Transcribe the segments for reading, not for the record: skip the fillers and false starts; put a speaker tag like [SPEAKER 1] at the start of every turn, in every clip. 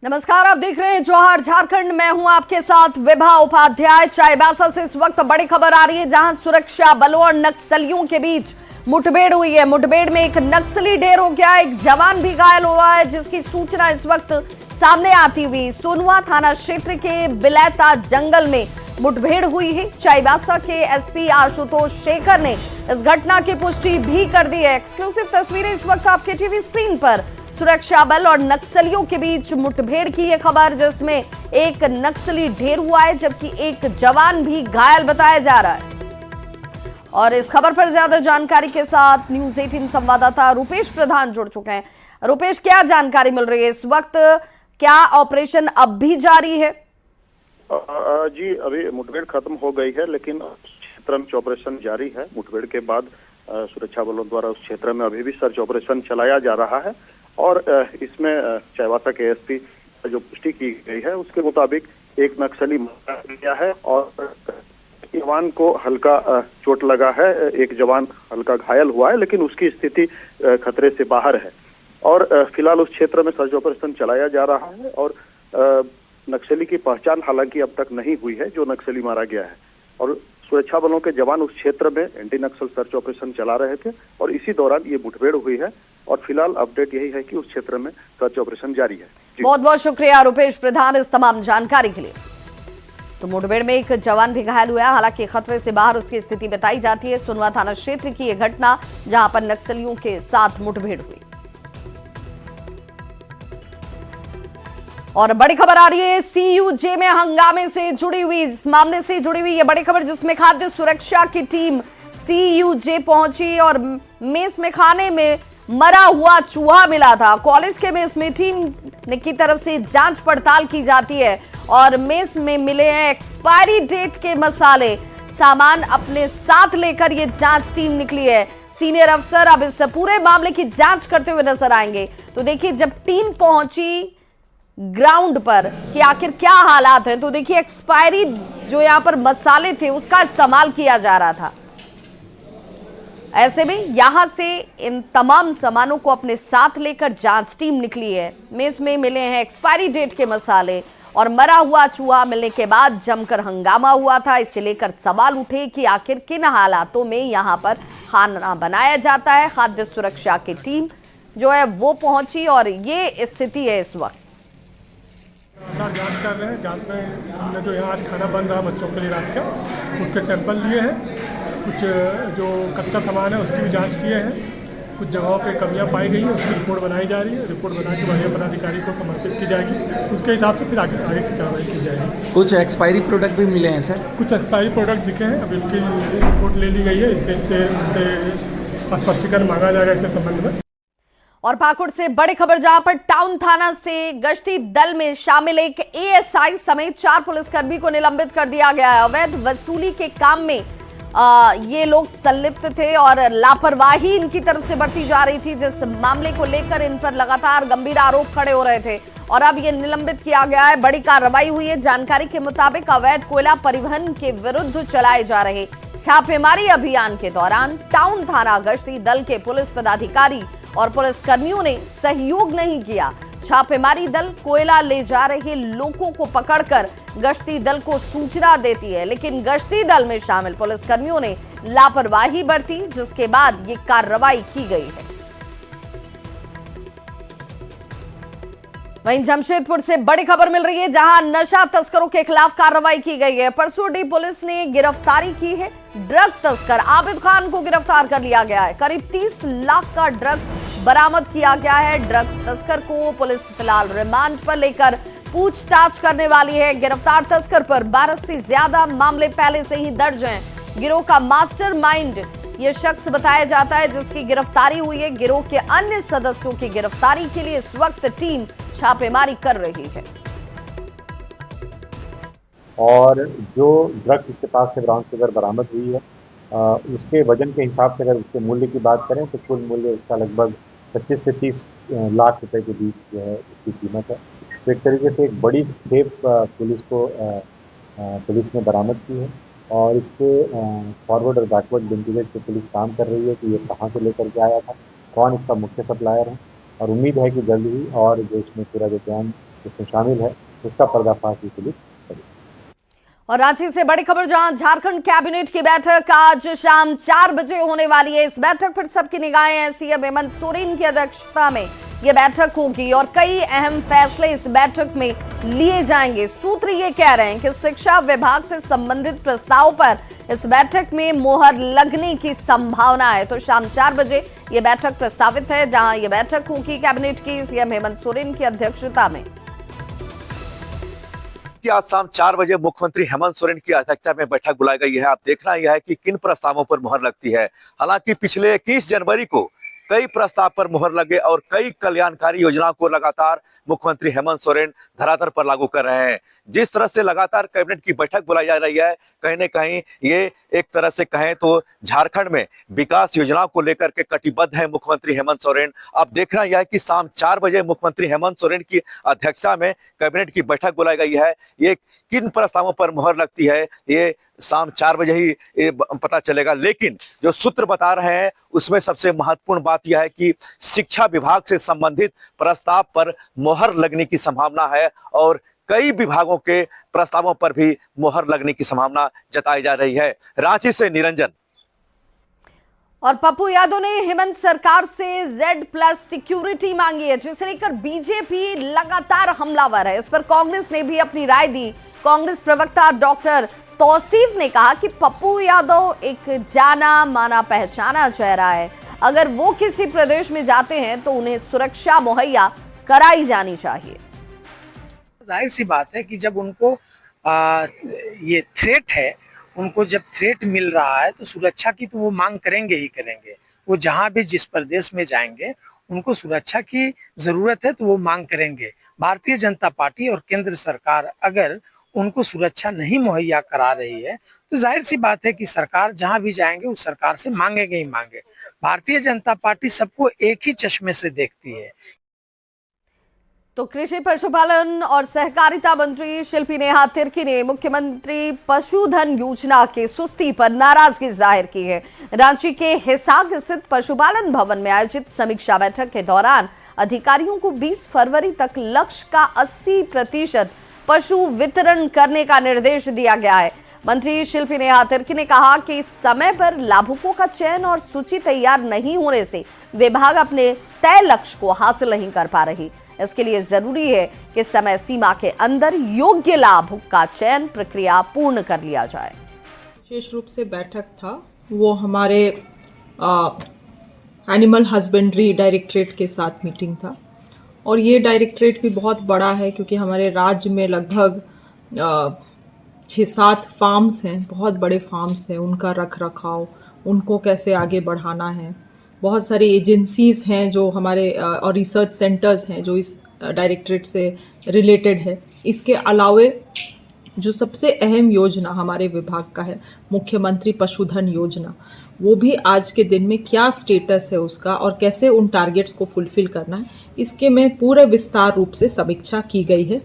[SPEAKER 1] नमस्कार, आप देख रहे हैं जौहर झारखंड। मैं हूं आपके साथ विभा उपाध्याय। चाईबासा से इस वक्त बड़ी खबर आ रही है, जहां सुरक्षा बलों और नक्सलियों के बीच मुठभेड़ हुई है। मुठभेड़ में एक नक्सली ढेर हो गया, एक जवान भी घायल हुआ है, जिसकी सूचना इस वक्त सामने आती हुई सोनुआ थाना क्षेत्र के बिलैता जंगल में मुठभेड़ हुई है। चाईबासा के एसपी आशुतोष शेखर ने इस घटना की पुष्टि भी कर दी है। एक्सक्लूसिव तस्वीरें इस वक्त आपके टीवी स्क्रीन पर। सुरक्षा बल और नक्सलियों के बीच मुठभेड़ की यह खबर, जिसमें एक नक्सली ढेर हुआ है, जबकि एक जवान भी घायल बताया जा रहा है। और इस खबर पर ज्यादा जानकारी के साथ न्यूज 18 संवाददाता रुपेश प्रधान जुड़ चुके हैं। रुपेश, क्या जानकारी मिल रही है इस वक्त? क्या ऑपरेशन अब भी जारी है?
[SPEAKER 2] जी, अभी मुठभेड़ खत्म हो गई है, लेकिन क्षेत्र में ऑपरेशन जारी है। मुठभेड़ के बाद सुरक्षा बलों द्वारा उस क्षेत्र में अभी भी सर्च ऑपरेशन चलाया जा रहा है। और इसमें चाईबासा के एसपी जो पुष्टि की गई है, उसके मुताबिक एक नक्सली मारा गया है और जवान को हल्का चोट लगा है। एक जवान हल्का घायल हुआ है, लेकिन उसकी स्थिति खतरे से बाहर है। और फिलहाल उस क्षेत्र में सर्च ऑपरेशन चलाया जा रहा है। और नक्सली की पहचान हालांकि अब तक नहीं हुई है, जो नक्सली मारा गया है। और सुरक्षा बलों के जवान उस क्षेत्र में एंटी नक्सल सर्च ऑपरेशन चला रहे थे और इसी दौरान ये मुठभेड़ हुई है। और फिलहाल अपडेट यही है कि उस क्षेत्र में सर्च ऑपरेशन जारी है।
[SPEAKER 1] बहुत बहुत शुक्रिया रुपेश प्रधान इस तमाम जानकारी के लिए। तो मुठभेड़ में एक जवान भी घायल हुआ, हालांकि खतरे से बाहर उसकी स्थिति बताई जाती है। सोनुआ थाना क्षेत्र की यह घटना, जहां पर नक्सलियों के साथ मुठभेड़ हुई। और बड़ी खबर आ रही है सीयूजे में हंगामे से जुड़ी हुई, इस मामले से जुड़ी हुई ये बड़ी खबर, जिसमें खाद्य सुरक्षा की टीम सीयूजे पहुंची और मेस में खाने में मरा हुआ चूहा मिला था। कॉलेज के मेस में टीम की तरफ से जांच पड़ताल की जाती है और मेस में मिले हैं एक्सपायरी डेट के मसाले। सामान अपने साथ लेकर ये जांच टीम निकली है। सीनियर अफसर अब इस पूरे मामले की जांच करते हुए नजर आएंगे। तो देखिए, जब टीम पहुंची ग्राउंड पर कि आखिर क्या हालात हैं, तो देखिए एक्सपायरी जो यहां पर मसाले थे उसका इस्तेमाल किया जा रहा था। ऐसे में यहां से इन तमाम सामानों को अपने साथ लेकर जांच टीम निकली है। मेज में मिले हैं एक्सपायरी डेट के मसाले और मरा हुआ चूहा मिलने के बाद जमकर हंगामा हुआ था। इसे लेकर सवाल उठे कि आखिर किन हालातों में यहां पर खाना बनाया जाता है। खाद्य सुरक्षा की टीम जो है वो पहुंची और ये स्थिति है इस वक्त।
[SPEAKER 3] जांच कर रहे हैं। जांच में हमने जो यहाँ आज खाना बन रहा बच्चों के लिए रात का, उसके सैंपल लिए हैं। कुछ जो कच्चा सामान है उसकी भी जांच किए हैं। कुछ जगहों पे कमियां पाई गई हैं, उसकी रिपोर्ट बनाई जा रही है। रिपोर्ट बना के वरीय पदाधिकारी को समर्पित की जाएगी। उसके हिसाब से फिर आगे की कार्रवाई की जाएगी।
[SPEAKER 4] कुछ एक्सपायरी प्रोडक्ट भी मिले हैं सर?
[SPEAKER 3] कुछ एक्सपायरी प्रोडक्ट दिखे हैं, अभी उनकी रिपोर्ट ले ली गई है। इनसे स्पष्टीकरण मांगा जाएगा इसके संबंध में।
[SPEAKER 1] और पाकुड़ से बड़ी खबर, जहां पर टाउन थाना से गश्ती दल में शामिल एक एएसआई समेत 4 पुलिसकर्मी को निलंबित कर दिया गया है। अवैध वसूली के काम में ये लोग संलिप्त थे और लापरवाही इनकी तरफ से बढ़ती जा रही थी, जिस मामले को लेकर इन पर लगातार गंभीर आरोप खड़े हो रहे थे और अब ये निलंबित किया गया है। बड़ी कार्रवाई हुई है। जानकारी के मुताबिक अवैध कोयला परिवहन के विरुद्ध चलाए जा रहे छापेमारी अभियान के दौरान टाउन थाना गश्ती दल के पुलिस पदाधिकारी और पुलिसकर्मियों ने सहयोग नहीं किया। छापेमारी दल कोयला ले जा रहे लोगों को पकड़कर गश्ती दल को सूचना देती है, लेकिन गश्ती दल में शामिल पुलिसकर्मियों ने लापरवाही बरती, जिसके बाद ये कार्रवाई की गई है। वहीं जमशेदपुर से बड़ी खबर मिल रही है, जहां नशा तस्करों के खिलाफ कार्रवाई की गई है। परसोडी पुलिस ने गिरफ्तारी की है। ड्रग तस्कर आबिद खान को गिरफ्तार कर लिया गया है। करीब 30 लाख का ड्रग्स बरामद किया गया है। ड्रग तस्कर को पुलिस फिलहाल रिमांड पर लेकर पूछताछ करने वाली है। गिरफ्तार तस्कर पर 12 से ज्यादा मामले पहले से ही दर्ज हैं। गिरोह का मास्टरमाइंड ये शख्स बताया जाता है, जिसकी गिरफ्तारी हुई है। गिरोह के अन्य सदस्यों की गिरफ्तारी के लिए इस वक्त टीम छापेमारी कर रही है।
[SPEAKER 5] और जो ड्रग्स इसके पास से ब्राउन शुगर बरामद हुई है, उसके वजन के हिसाब से अगर उसके मूल्य की बात करें तो कुल मूल्य उसका लगभग 25 से 30 लाख रुपए के बीच जो है इसकी कीमत है। तो एक तरीके से एक बड़ी खेप पुलिस ने बरामद की है और इसके फॉरवर्ड और बैकवर्ड लिंकेज पे पुलिस काम कर रही है कि ये कहाँ से लेकर के आया था, कौन इसका मुख्य सप्लायर है। और उम्मीद है कि जल्द ही और जो इसमें पूरा जो प्लान इसमें शामिल है, उसका पर्दाफाश भी पुलिस करेगी।
[SPEAKER 1] और रांची से बड़ी खबर, जहां झारखंड कैबिनेट की बैठक आज शाम 4 बजे होने वाली है। इस बैठक पर सबकी निगाहें हैं। सीएम हेमंत सोरेन की अध्यक्षता में यह बैठक होगी और कई अहम फैसले इस बैठक में लिए जाएंगे। सूत्र ये कह रहे हैं कि शिक्षा विभाग से संबंधित प्रस्ताव पर इस बैठक में मोहर लगने की संभावना है। तो शाम 4 बजे यह बैठक प्रस्तावित है, जहां यह बैठक होगी कैबिनेट की सीएम हेमंत सोरेन की अध्यक्षता में।
[SPEAKER 6] कि आज शाम 4 बजे मुख्यमंत्री हेमंत सोरेन की अध्यक्षता में बैठक बुलाई गई है। अब देखना यह है कि किन प्रस्तावों पर मुहर लगती है। हालांकि पिछले 21 जनवरी को कई प्रस्ताव पर मुहर लगे और कई कल्याणकारी योजनाओं को लगातार मुख्यमंत्री हेमंत सोरेन धरातल पर लागू कर रहे हैं। जिस तरह से लगातार कैबिनेट की बैठक बुलाई जा रही है, कहीं न कहीं ये एक तरह से कहें तो झारखंड में विकास योजनाओं को लेकर के कटिबद्ध है मुख्यमंत्री हेमंत सोरेन। अब देखना यह है कि शाम 4 बजे मुख्यमंत्री हेमंत सोरेन की अध्यक्षता में कैबिनेट की बैठक बुलाई गई है। ये किन प्रस्तावों पर मुहर लगती है, ये शाम 4 बजे ही पता चलेगा। लेकिन जो सूत्र बता रहे हैं उसमें सबसे महत्वपूर्ण बात यह है कि शिक्षा विभाग से संबंधित प्रस्ताव पर मोहर लगने की संभावना है और कई विभागों के प्रस्तावों पर भी मोहर लगने की संभावना जताई जा रही है। रांची से निरंजन।
[SPEAKER 1] और पप्पू यादव ने हेमंत सरकार से Z+ सिक्योरिटी मांगी है, जिसे लेकर बीजेपी लगातार हमलावर है। इस पर कांग्रेस ने भी अपनी राय दी। कांग्रेस प्रवक्ता डॉक्टर तौसीफ ने कहा कि पप्पू यादव एक जाना माना पहचाना चेहरा है। अगर वो किसी प्रदेश में जाते हैं तो उन्हें सुरक्षा मुहैया कराई जानी चाहिए।
[SPEAKER 7] जाहिर सी बात है कि जब उनको ये थ्रेट है, उनको जब थ्रेट मिल रहा है तो सुरक्षा की तो वो मांग करेंगे ही करेंगे। वो जहां भी जिस प्रदेश में जाएंगे उनको सुरक्षा की जरूरत है तो वो मांग करेंगे। भारतीय जनता पार्टी और केंद्र सरकार अगर उनको सुरक्षा नहीं मुहैया करा रही है तो जाहिर सी बात है कि सरकार जहां भी जाएंगे उस सरकार से मांगेंगे ही मांगे। भारतीय जनता पार्टी सबको एक ही चश्मे से देखती है।
[SPEAKER 1] तो कृषि पशुपालन और सहकारिता मंत्री शिल्पी नेहा तिर्की ने मुख्यमंत्री पशुधन योजना के सुस्ती पर नाराजगी जाहिर की है। रांची के हिसार स्थित पशुपालन भवन में आयोजित समीक्षा बैठक के दौरान अधिकारियों को 20 फरवरी तक लक्ष्य का 80% पशु वितरण करने का निर्देश दिया गया है। मंत्री शिल्पी नेहा तिर्की ने कहा कि समय पर लाभुकों का चयन और सूची तैयार नहीं होने से विभाग अपने तय लक्ष्य को हासिल नहीं कर पा रही। इसके लिए जरूरी है कि समय सीमा के अंदर योग्य लाभुक का चयन प्रक्रिया पूर्ण कर लिया जाए।
[SPEAKER 8] विशेष रूप से बैठक था वो हमारे एनिमल हस्बेंड्री डायरेक्टरेट के साथ मीटिंग था। और ये डायरेक्टरेट भी बहुत बड़ा है क्योंकि हमारे राज्य में लगभग 6-7 फार्म्स हैं, बहुत बड़े फार्म्स हैं। उनका रख रखाव, उनको कैसे आगे बढ़ाना है। बहुत सारी एजेंसीज़ हैं जो हमारे और रिसर्च सेंटर्स हैं जो इस डायरेक्टरेट से रिलेटेड है। इसके अलावे जो सबसे अहम योजना हमारे विभाग का है मुख्यमंत्री पशुधन योजना, वो भी आज के दिन में क्या स्टेटस है उसका और कैसे उन टारगेट्स को फुलफिल करना है, इसके में पूरे विस्तार रूप से समीक्षा की गई है।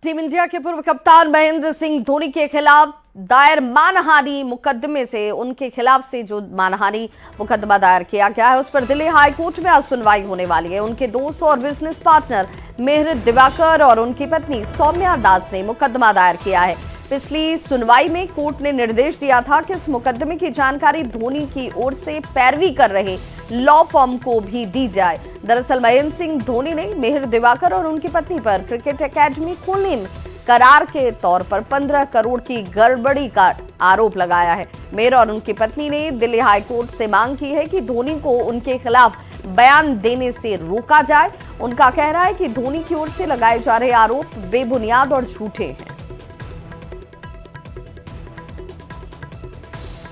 [SPEAKER 1] टीम इंडिया के पूर्व कप्तान महेंद्र सिंह धोनी के खिलाफ दायर मानहानि मुकदमे से उनके खिलाफ से जो मानहानि मुकदमा दायर किया गया है उस पर दिल्ली हाई कोर्ट में आज सुनवाई होने वाली है। उनके दोस्त और बिजनेस पार्टनर मेहर दिवाकर और उनकी पत्नी सौम्या दास ने मुकदमा दायर किया है। पिछली सुनवाई में कोर्ट ने निर्देश दिया था कि इस मुकदमे की जानकारी धोनी की ओर से पैरवी कर रहे लॉ फर्म को भी दी जाए। दरअसल महेंद्र सिंह धोनी ने मेहर दिवाकर और उनकी पत्नी पर क्रिकेट एकेडमी खोलने में करार के तौर पर 15 करोड़ की गड़बड़ी का आरोप लगाया है। मेहर और उनकी पत्नी ने दिल्ली हाई कोर्ट से मांग की है कि धोनी को उनके खिलाफ बयान देने से रोका जाए। उनका कहना है कि धोनी की ओर से लगाए जा रहे आरोप बेबुनियाद और झूठे हैं।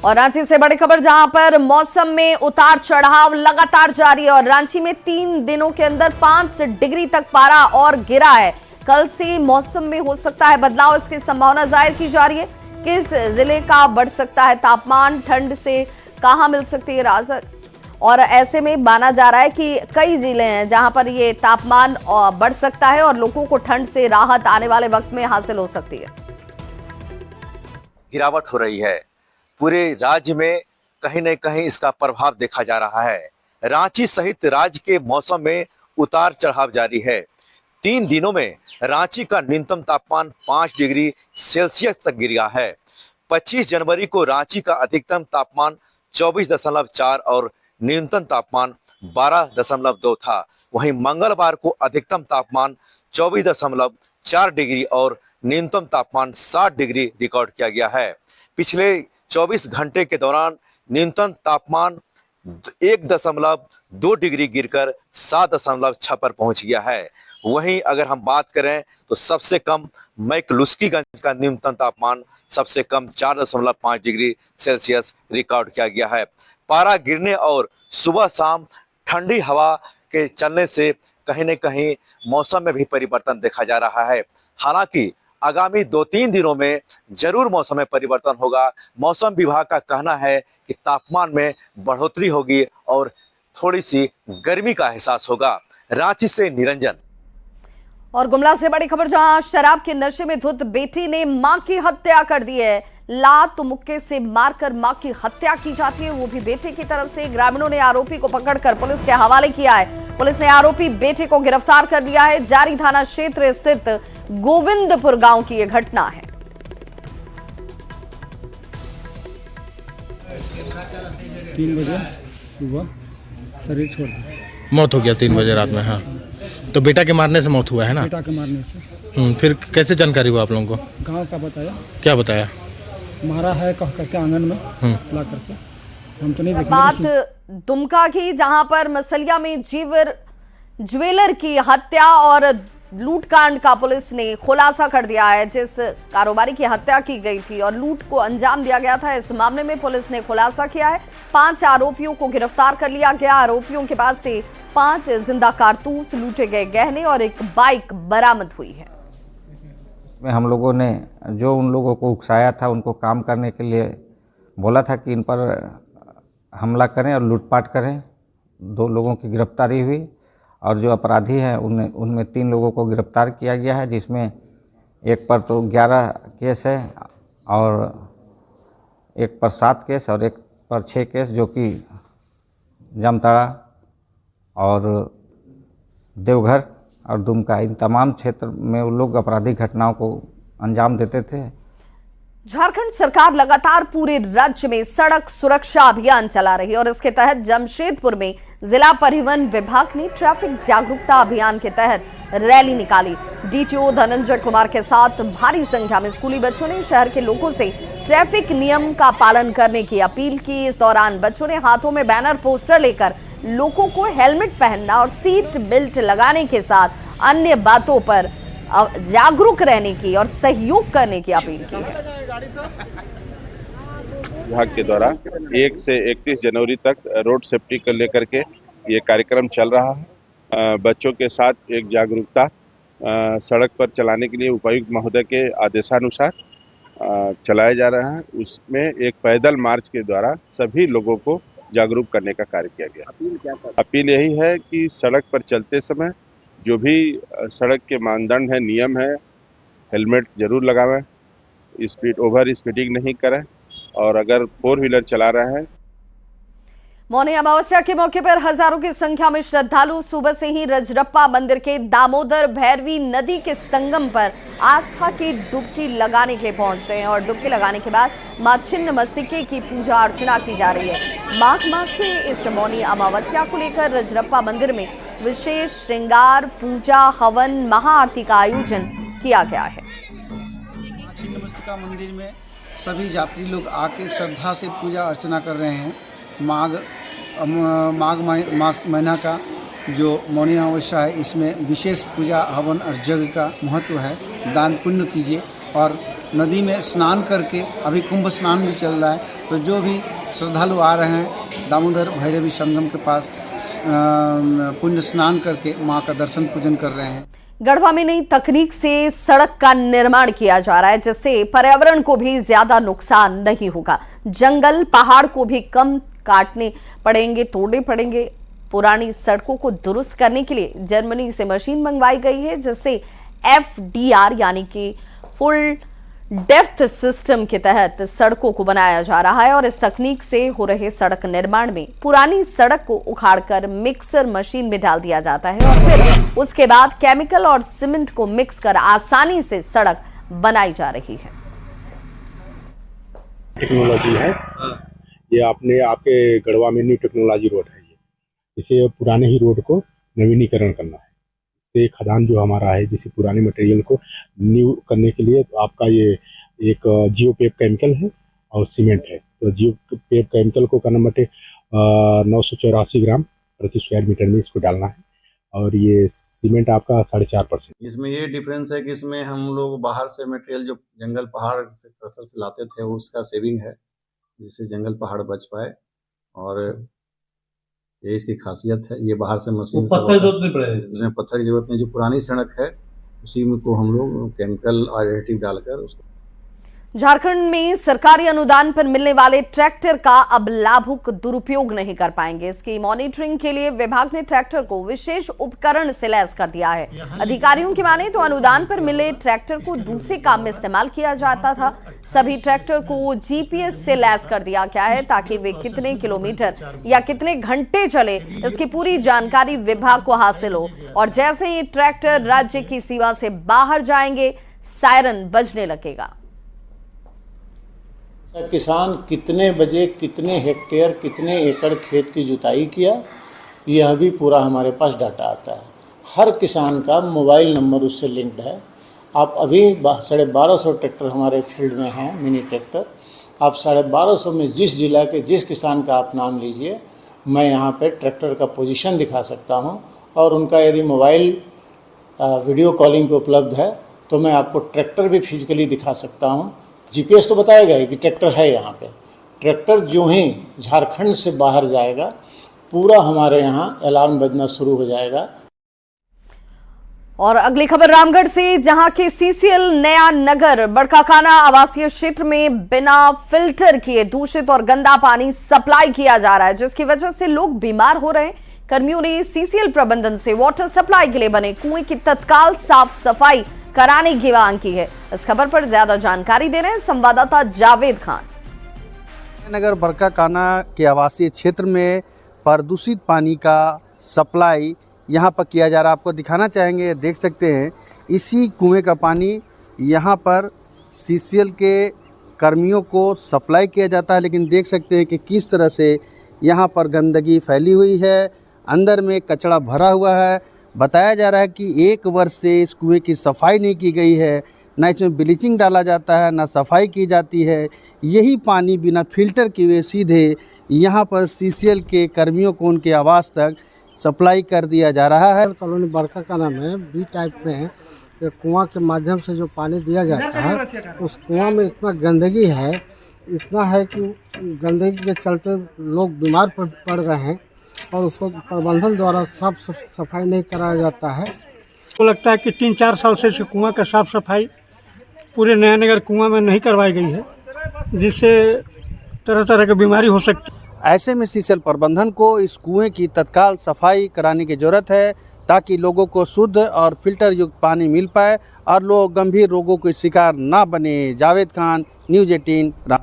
[SPEAKER 1] और रांची से बड़ी खबर, जहां पर मौसम में उतार चढ़ाव लगातार जारी है और रांची में 3 दिनों के अंदर 5 डिग्री तक पारा और गिरा है। कल से मौसम में हो सकता है बदलाव, इसकी संभावना जाहिर की जा रही है। किस जिले का बढ़ सकता है तापमान, ठंड से कहां मिल सकती है राहत, और ऐसे में माना जा रहा है कि कई जिले हैं जहां पर ये तापमान बढ़ सकता है और लोगों को ठंड से राहत आने वाले वक्त में हासिल हो सकती है।
[SPEAKER 6] गिरावट हो रही है, पूरे राज्य में कहीं न कहीं इसका प्रभाव देखा जा रहा है। रांची सहित राज्य के मौसम में उतार चढ़ाव जारी है। 3 दिनों में रांची का न्यूनतम तापमान 5 डिग्री सेल्सियस तक गिरा है। 25 जनवरी को रांची का अधिकतम तापमान 24.4 और न्यूनतम तापमान 12.2 था। वहीं मंगलवार को अधिकतम तापमान 24.4 डिग्री और न्यूनतम तापमान 7 डिग्री रिकॉर्ड किया गया है। पिछले 24 घंटे के दौरान न्यूनतम तापमान 1.2 डिग्री गिरकर 7.6 पर पहुंच गया है। वहीं अगर हम बात करें तो सबसे कम मैकलुस्कीगंज का न्यूनतम तापमान सबसे कम 4.5 डिग्री सेल्सियस रिकॉर्ड किया गया है। पारा गिरने और सुबह शाम ठंडी हवा के चलने से कहीं न कहीं मौसम में भी परिवर्तन देखा जा रहा है। हालांकि आगामी 2-3 दिनों में जरूर मौसम में परिवर्तन होगा। मौसम विभाग का कहना है कि तापमान में बढ़ोतरी होगी और थोड़ी सी गर्मी का एहसास होगा। रांची से निरंजन।
[SPEAKER 1] और गुमला से बड़ी खबर, जहां शराब के नशे में धुत बेटी ने मां की हत्या कर दी है। लात मुक्के से मारकर मां की हत्या की जाती है, वो भी बेटे की तरफ से। ग्रामीणों ने आरोपी को पकड़कर पुलिस के हवाले किया है। पुलिस ने आरोपी बेटे को गिरफ्तार कर लिया है। जारी थाना क्षेत्र स्थित गोविंदपुर गांव की यह घटना है।
[SPEAKER 9] 3 बजे सुबह शरीर छोड़ दिया, मौत हो गया 3 बजे रात में। हाँ, तो बेटा के मारने से मौत हुआ है ना? बेटा के मारने से। फिर कैसे जानकारी हुआ आप लोगों को? गांव का बताया। क्या बताया? मारा है कह करके आंगन में ला करके। हम तो नहीं देखे।
[SPEAKER 1] बात दुमका की, जहां पर मसलिया में ज्वेलर की हत्या और लूटकांड का पुलिस ने खुलासा कर दिया है। जिस कारोबारी की हत्या की गई थी और लूट को अंजाम दिया गया था, इस मामले में पुलिस ने खुलासा किया है। 5 आरोपियों को गिरफ्तार कर लिया गया। आरोपियों के पास से 5 जिंदा कारतूस, लूटे गए गहने और एक बाइक बरामद हुई है।
[SPEAKER 10] हम लोगों ने जो उन लोगों को उकसाया था, उनको काम करने के लिए बोला था कि इन पर हमला करें और लूटपाट करें। 2 लोगों की गिरफ्तारी हुई और जो अपराधी हैं उनमें 3 लोगों को गिरफ्तार किया गया है, जिसमें एक पर तो 11 केस है और एक पर 7 केस और एक पर 6 केस, जो कि जामताड़ा और देवघर और दुमका, इन तमाम क्षेत्र में वो लोग आपराधिक घटनाओं को अंजाम देते थे।
[SPEAKER 1] झारखंड सरकार लगातार पूरे राज्य में सड़क सुरक्षा अभियान चला रही है और इसके तहत जमशेदपुर में जिला परिवहन विभाग ने ट्रैफिक जागरूकता अभियान के तहत रैली निकाली। डीटीओ धनंजय कुमार के साथ भारी संख्या में स्कूली बच्चों ने शहर के लोगों से ट्रैफिक नियम का पालन करने की अपील की। इस दौरान बच्चों ने हाथों में बैनर पोस्टर लेकर लोगों को हेलमेट पहनना और सीट बेल्ट लगाने के साथ अन्य बातों पर जागरूक रहने की और सहयोग करने की अपील की है।
[SPEAKER 11] विभाग के द्वारा 1 से 31 जनवरी तक रोड सेफ्टी को लेकर के ये कार्यक्रम चल रहा है। बच्चों के साथ एक जागरूकता सड़क पर चलाने के लिए उपायुक्त महोदय के आदेशानुसार चलाया जा रहा है। उसमें एक पैदल मार्च के द्वारा सभी लोगों को जागरूक करने का कार्य किया गया। अपील यही है कि सड़क पर चलते समय जो भी सड़क के मानदंड है, नियम है, हेलमेट जरूर लगावें, ओवर स्पीडिंग नहीं करें और अगर 4 व्हीलर चला रहा है।
[SPEAKER 1] मौनी अमावस्या के मौके पर हजारों की संख्या में श्रद्धालु सुबह से ही रजरप्पा मंदिर के दामोदर भैरवी नदी के संगम पर आस्था की डुबकी लगाने के लिए पहुंच रहे हैं और डुबकी लगाने के बाद मां छिन्नमस्तिके की पूजा अर्चना की जा रही है। माघ मास के इस मौनी अमावस्या को लेकर रजरप्पा मंदिर में विशेष श्रृंगार, पूजा, हवन, महाआरती का आयोजन किया गया है।
[SPEAKER 12] छिन्नमस्तिका मंदिर में सभी यात्री लोग आके श्रद्धा से पूजा अर्चना कर रहे हैं। माघ मास महीना का जो मौनी अमावस्या है, इसमें विशेष पूजा, हवन और यज्ञ का महत्व है। दान पुण्य कीजिए और नदी में स्नान करके, अभी कुंभ स्नान भी चल रहा है, तो जो भी श्रद्धालु आ रहे हैं दामोदर भैरवी संगम के पास पुण्य स्नान करके माँ का दर्शन पूजन कर रहे हैं।
[SPEAKER 1] गढ़वा में नई तकनीक से सड़क का निर्माण किया जा रहा है, जिससे पर्यावरण को भी ज्यादा नुकसान नहीं होगा। जंगल, पहाड़ को भी कम काटने पड़ेंगे, तोड़ने पड़ेंगे। पुरानी सड़कों को दुरुस्त करने के लिए जर्मनी से मशीन मंगवाई गई है, जिससे FDR यानी कि फुल डेप्थ सिस्टम के तहत सड़कों को बनाया जा रहा है और इस तकनीक से हो रहे सड़क निर्माण में पुरानी सड़क को उखाड़कर मिक्सर मशीन में डाल दिया जाता है और फिर उसके बाद केमिकल और सीमेंट को मिक्स कर आसानी से सड़क बनाई जा रही है।
[SPEAKER 5] टेक्नोलॉजी है ये, आपके गढ़वा में न्यू टेक्नोलॉजी रोड है ये, इसे पुराने ही रोड को नवीनीकरण करना है। ये खदान जो हमारा है, जिसे पुराने मटेरियल को न्यू करने के लिए तो आपका ये एक जियो पेप केमिकल है और सीमेंट है। तो जियो पेप केमिकल को करना मटे 984 ग्राम प्रति स्क्वायर मीटर में इसको डालना है और ये सीमेंट आपका 4.5%।
[SPEAKER 13] इसमें ये डिफरेंस है कि इसमें हम लोग बाहर से मटेरियल जो जंगल पहाड़ से क्रशर से लाते थे उसका सेविंग है, जिससे जंगल पहाड़ बच पाए और ये इसकी खासियत है। ये बाहर से मशीन से
[SPEAKER 14] पत्थर जरूरत नहीं पड़ेगी,
[SPEAKER 13] इसमें पत्थर की जरूरत नहीं। जो पुरानी सड़क है उसी में को हम लोग केमिकल और एडिटिव डालकर उसको।
[SPEAKER 1] झारखंड में सरकारी अनुदान पर मिलने वाले ट्रैक्टर का अब लाभुक दुरुपयोग नहीं कर पाएंगे। इसकी मॉनिटरिंग के लिए विभाग ने ट्रैक्टर को विशेष उपकरण से लैस कर दिया है। अधिकारियों की माने तो अनुदान पर मिले ट्रैक्टर को दूसरे काम में इस्तेमाल किया जाता था। सभी ट्रैक्टर को जीपीएस से लैस कर दिया गया है ताकि वे कितने किलोमीटर या कितने घंटे चले इसकी पूरी जानकारी विभाग को हासिल हो और जैसे ही ट्रैक्टर राज्य की सीमा से बाहर जाएंगे सायरन बजने लगेगा।
[SPEAKER 15] किसान कितने बजे कितने हेक्टेयर कितने एकड़ खेत की जुताई किया, यह भी पूरा हमारे पास डाटा आता है। हर किसान का मोबाइल नंबर उससे लिंक्ड है। आप अभी 1250 ट्रैक्टर हमारे फील्ड में हैं, मिनी ट्रैक्टर। आप 1250 में जिस जिला के जिस किसान का आप नाम लीजिए, मैं यहाँ पे ट्रैक्टर का पोजीशन दिखा सकता हूँ और उनका यदि मोबाइल वीडियो कॉलिंग पे उपलब्ध है तो मैं आपको ट्रैक्टर भी फिजिकली दिखा सकता हूँ। जीपीएस तो बताएगा ही कि ट्रैक्टर है यहाँ पे। ट्रैक्टर जो ही झारखंड से बाहर जाएगा पूरा हमारे यहाँ अलार्म बजना शुरू हो जाएगा।
[SPEAKER 1] और अगली खबर रामगढ़ से, जहां के सीसीएल नया नगर बड़काकाना आवासीय क्षेत्र में बिना फिल्टर किए दूषित और गंदा पानी सप्लाई किया जा रहा है, जिसकी वजह से लोग बीमार हो रहे हैं। कर्मियों ने सीसीएल प्रबंधन से वाटर सप्लाई के लिए बने कुएं की तत्काल साफ सफाई कराने की मांग की है। इस खबर पर ज्यादा जानकारी दे रहे हैं संवाददाता जावेद खान।
[SPEAKER 12] नगर बड़काकाना के आवासीय क्षेत्र में प्रदूषित पानी का सप्लाई यहाँ पर किया जा रहा है। आपको दिखाना चाहेंगे, देख सकते हैं इसी कुएं का पानी यहाँ पर सीसीएल के कर्मियों को सप्लाई किया जाता है। लेकिन देख सकते हैं कि किस तरह से यहाँ पर गंदगी फैली हुई है, अंदर में कचरा भरा हुआ है। बताया जा रहा है कि 1 वर्ष से इस कुएं की सफाई नहीं की गई है, ना इसमें ब्लीचिंग डाला जाता है, ना सफाई की जाती है। यही पानी बिना फिल्टर किए सीधे यहाँ पर सीसीएल के कर्मियों को उनके आवास तक सप्लाई कर दिया जा रहा है।
[SPEAKER 16] कॉलोनी बड़काकाना में बी टाइप में कुआं के माध्यम से जो पानी दिया जाता है, उस कुआं में इतना गंदगी है, इतना है कि गंदगी के चलते लोग बीमार पड़ रहे हैं और उसको प्रबंधन द्वारा साफ सफाई नहीं कराया जाता है।
[SPEAKER 3] तो लगता है कि 3-4 साल से कुआं का साफ सफाई पूरे नया नगर कुआं में नहीं करवाई गई है, जिससे तरह तरह की बीमारी हो सकती है।
[SPEAKER 12] ऐसे में सीसीएल प्रबंधन को इस कुएं की तत्काल सफाई कराने की जरूरत है ताकि लोगों को शुद्ध और फिल्टर युक्त पानी मिल पाए और लोग गंभीर रोगों के शिकार ना बने। जावेद खान, न्यूज़ 18।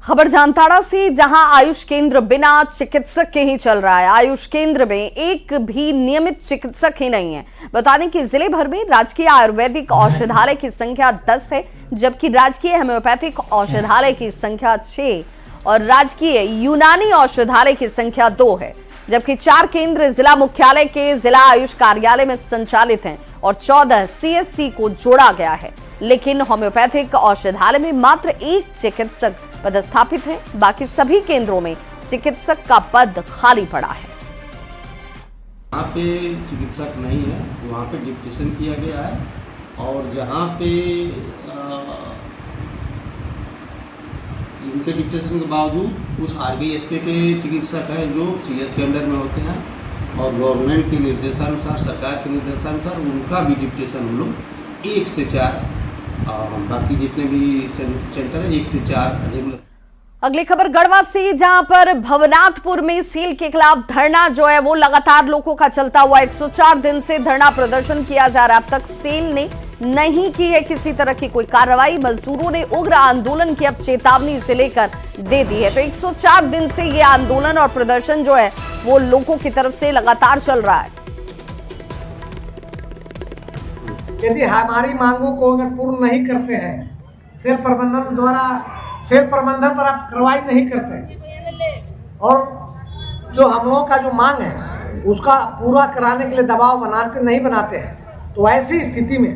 [SPEAKER 1] खबर जामताड़ा से, जहां आयुष केंद्र बिना चिकित्सक के ही चल रहा है। आयुष केंद्र में एक भी नियमित चिकित्सक ही नहीं है। बता दें कि जिले भर में राजकीय आयुर्वेदिक औषधालय की संख्या 10 है, जबकि राजकीय होम्योपैथिक औषधालय की संख्या 6 और राजकीय यूनानी औषधालय की संख्या 2 है। जबकि 4 केंद्र जिला मुख्यालय के जिला आयुष कार्यालय में संचालित हैं और 14 सीएससी को जोड़ा गया है। लेकिन होम्योपैथिक औषधालय में मात्र 1 चिकित्सक पदस्थापित है, बाकी सभी केंद्रों में चिकित्सक का पद खाली पड़ा है।
[SPEAKER 17] जहाँ पे चिकित्सक नहीं है वहाँ पे डिप्टेशन किया गया है और जहाँ पे उनके डिप्टेशन के बावजूद कुछ आरबीएसके के चिकित्सक हैं जो सीएस के अंडर में होते हैं और गवर्नमेंट के निर्देशानुसार, सरकार के निर्देशानुसार उनका भी डिप्टेशन हम लोग 1 से 4 बाकी जितने भी सेंटर है 1 से 4 रेगुलर।
[SPEAKER 1] अगली खबर गढ़वा से, जहां पर भवनाथपुर में सेल के खिलाफ धरना जो है वो लगातार लोगों का चलता हुआ 104 दिन से धरना प्रदर्शन किया जा रहा है। अब तक सेल ने नहीं की है किसी तरह की कोई कार्रवाई। मजदूरों ने उग्र आंदोलन की अब चेतावनी से लेकर दे दी है। तो 104 दिन से ये आंदोलन और प्रदर्शन जो है वो लोगों की तरफ से लगातार चल रहा है।
[SPEAKER 14] यदि हमारी मांगों को अगर पूर्ण नहीं करते हैं, सेल प्रबंधन पर आप कार्रवाई नहीं करते हैं और जो हम लोगों का जो मांग है उसका पूरा कराने के लिए दबाव नहीं बनाते हैं, तो ऐसी स्थिति में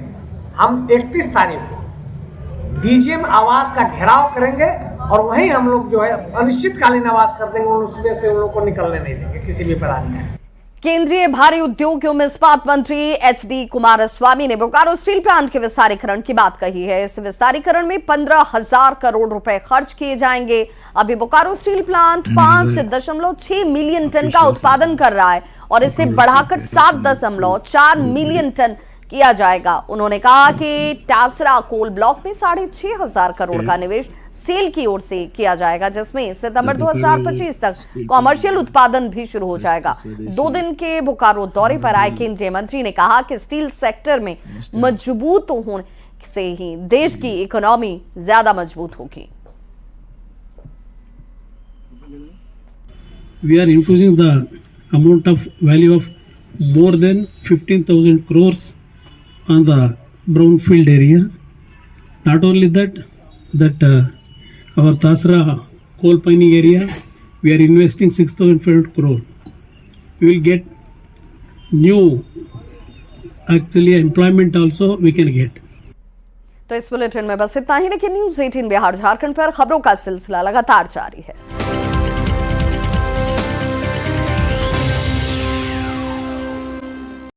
[SPEAKER 14] हम 31 तारीख को डीजीएम आवास का घेराव करेंगे और वहीं हम लोग जो है अनिश्चितकालीन आवास कर देंगे। उसमें से उन लोग को निकलने नहीं देंगे किसी भी पदाधिकारी।
[SPEAKER 1] केंद्रीय भारी उद्योग एवं इस्पात मंत्री एचडी कुमारस्वामी ने बोकारो स्टील प्लांट के विस्तारीकरण की बात कही है। इस विस्तारीकरण में 15,000 करोड़ रुपए खर्च किए जाएंगे। अभी Bokaro steel plant 5.6 million ton का उत्पादन कर रहा है और इसे बढ़ाकर 7.4 मिलियन टन किया जाएगा। उन्होंने कहा कि टासरा कोल ब्लॉक में 6,500 करोड़ का निवेश सेल की ओर से किया जाएगा, जिसमें सितंबर 2025 तक कॉमर्शियल उत्पादन भी शुरू हो जाएगा। 2 दिन के बोकारो दौरे पर आए केंद्रीय मंत्री ने कहा कि स्टील सेक्टर में मजबूत होने से ही देश की इकोनॉमी ज्यादा मजबूत होगी।
[SPEAKER 18] We are infusing the amount of value of more than 15,000 crores on the brownfield area. Not only that our Tasra coal mining area, we are investing 6,500 crore. We will get new employment also we can get.
[SPEAKER 1] तो इस bulletin में बस इतना ही, लेकिन news 18 Bihar Jharkhand पर खबरों का सिलसिला लगातार जारी है।